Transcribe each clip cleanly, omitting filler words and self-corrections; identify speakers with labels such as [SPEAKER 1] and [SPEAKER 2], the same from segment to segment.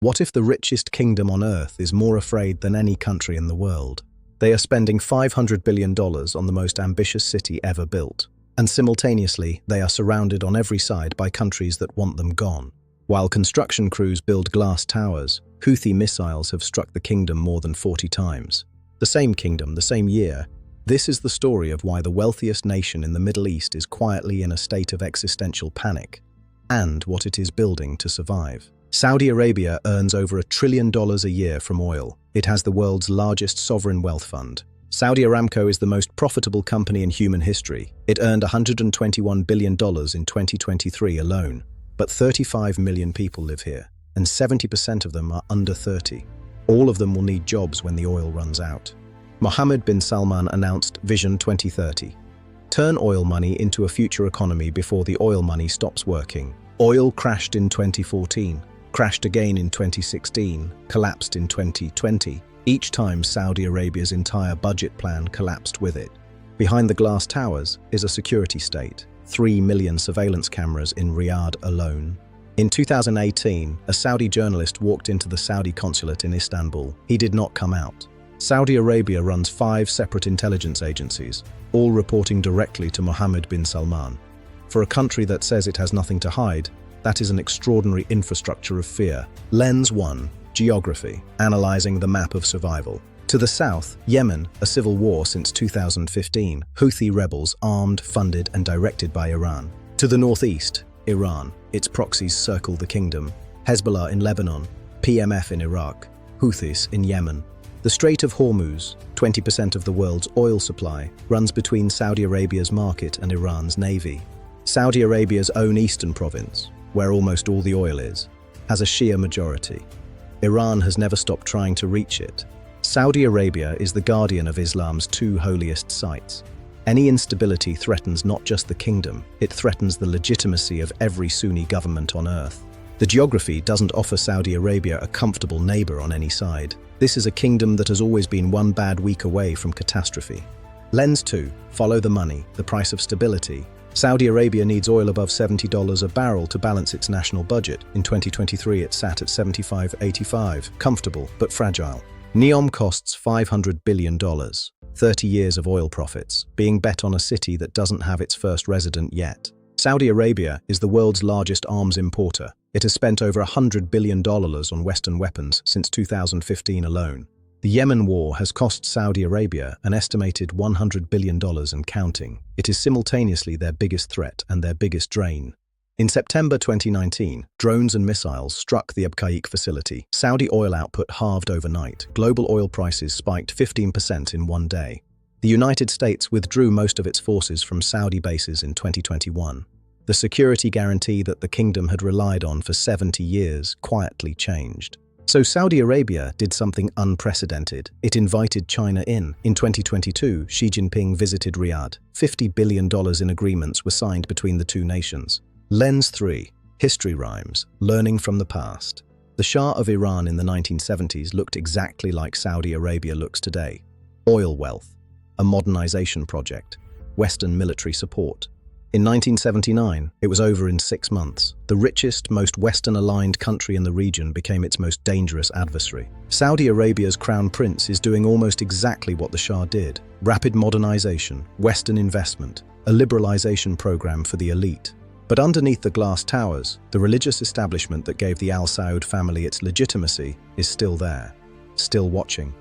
[SPEAKER 1] What if the richest kingdom on earth is more afraid than any country in the world? They are spending $500 billion on the most ambitious city ever built, and simultaneously they are surrounded on every side by countries that want them gone. While construction crews build glass towers, Houthi missiles have struck the kingdom more than 40 times. The same kingdom, the same year. This is the story of why the wealthiest nation in the Middle East is quietly in a state of existential panic, and what it is building to survive. Saudi Arabia earns over $1 trillion a year from oil. It has the world's largest sovereign wealth fund. Saudi Aramco is the most profitable company in human history. It earned $121 billion in 2023 alone. But 35 million people live here, and 70% of them are under 30. All of them will need jobs when the oil runs out. Mohammed bin Salman announced Vision 2030. Turn oil money into a future economy before the oil money stops working. Oil crashed in 2014. Crashed again in 2016, collapsed in 2020. Each time Saudi Arabia's entire budget plan collapsed with it. Behind the glass towers is a security state, 3 million surveillance cameras in Riyadh alone. In 2018, a Saudi journalist walked into the Saudi consulate in Istanbul. He did not come out. Saudi Arabia runs 5 separate intelligence agencies, all reporting directly to Mohammed bin Salman. For a country that says it has nothing to hide, that is an extraordinary infrastructure of fear. Lens 1. Geography. Analyzing the map of survival. To the south, Yemen, a civil war since 2015. Houthi rebels armed, funded and directed by Iran. To the northeast, Iran. Its proxies circle the kingdom. Hezbollah in Lebanon. PMF in Iraq. Houthis in Yemen. The Strait of Hormuz, 20% of the world's oil supply, runs between Saudi Arabia's market and Iran's navy. Saudi Arabia's own eastern province, where almost all the oil is, has a Shia majority. Iran has never stopped trying to reach it. Saudi Arabia is the guardian of Islam's 2 holiest sites. Any instability threatens not just the kingdom, it threatens the legitimacy of every Sunni government on earth. The geography doesn't offer Saudi Arabia a comfortable neighbor on any side. This is a kingdom that has always been one bad week away from catastrophe. Lens 2. Follow the money, the price of stability. Saudi Arabia needs oil above $70 a barrel to balance its national budget. In 2023, it sat at $75.85, comfortable but fragile. NEOM costs $500 billion, 30 years of oil profits, being bet on a city that doesn't have its first resident yet. Saudi Arabia is the world's largest arms importer. It has spent over $100 billion on Western weapons since 2015 alone. The Yemen war has cost Saudi Arabia an estimated $100 billion and counting. It is simultaneously their biggest threat and their biggest drain. In September 2019, drones and missiles struck the Abqaiq facility. Saudi oil output halved overnight. Global oil prices spiked 15% in one day. The United States withdrew most of its forces from Saudi bases in 2021. The security guarantee that the kingdom had relied on for 70 years quietly changed. So Saudi Arabia did something unprecedented. It invited China in. In 2022, Xi Jinping visited Riyadh. $50 billion in agreements were signed between the two nations. Lens 3. History rhymes. Learning from the past. The Shah of Iran in the 1970s looked exactly like Saudi Arabia looks today. Oil wealth. A modernization project. Western military support. In 1979, it was over in 6 months. The richest, most Western-aligned country in the region became its most dangerous adversary. Saudi Arabia's crown prince is doing almost exactly what the Shah did. Rapid modernization, Western investment, a liberalization program for the elite. But underneath the glass towers, the religious establishment that gave the Al Saud family its legitimacy is still there, still watching,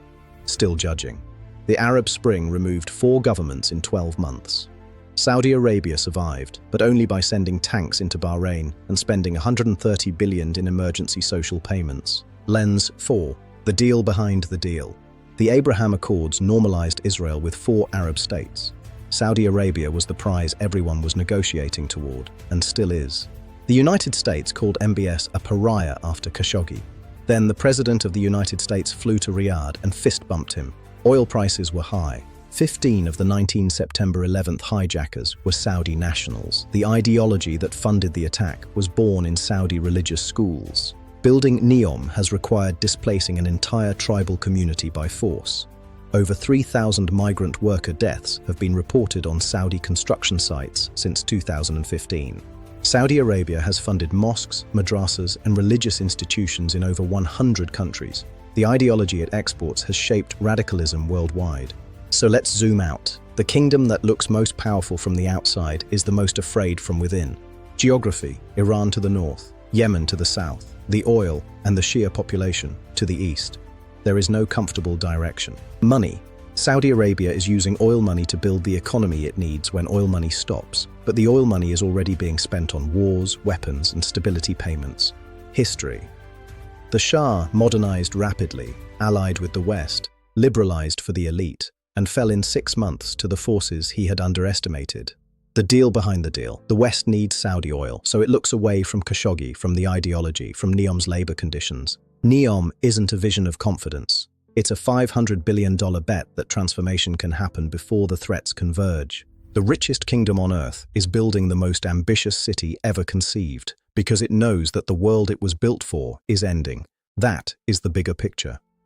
[SPEAKER 1] still judging. The Arab Spring removed 4 governments in 12 months. Saudi Arabia survived, but only by sending tanks into Bahrain and spending $130 billion in emergency social payments. Lens 4. The deal behind the deal. The Abraham Accords normalized Israel with 4 Arab states. Saudi Arabia was the prize everyone was negotiating toward, and still is. The United States called MBS a pariah after Khashoggi. Then the President of the United States flew to Riyadh and fist-bumped him. Oil prices were high. 15 of the 19 September 11th hijackers were Saudi nationals. The ideology that funded the attack was born in Saudi religious schools. Building NEOM has required displacing an entire tribal community by force. Over 3,000 migrant worker deaths have been reported on Saudi construction sites since 2015. Saudi Arabia has funded mosques, madrasas, and religious institutions in over 100 countries. The ideology it exports has shaped radicalism worldwide. So let's zoom out. The kingdom that looks most powerful from the outside is the most afraid from within. Geography: Iran to the north, Yemen to the south, the oil and the Shia population to the east. There is no comfortable direction. Money: Saudi Arabia is using oil money to build the economy it needs when oil money stops, but the oil money is already being spent on wars, weapons, and stability payments. History: the Shah modernized rapidly, allied with the West, liberalized for the elite, and fell in 6 months to the forces he had underestimated. The deal behind the deal: the West needs Saudi oil, so it looks away from Khashoggi, from the ideology, from NEOM's labor conditions. NEOM isn't a vision of confidence. It's a $500 billion bet that transformation can happen before the threats converge. The richest kingdom on earth is building the most ambitious city ever conceived, because it knows that the world it was built for is ending. That is the bigger picture.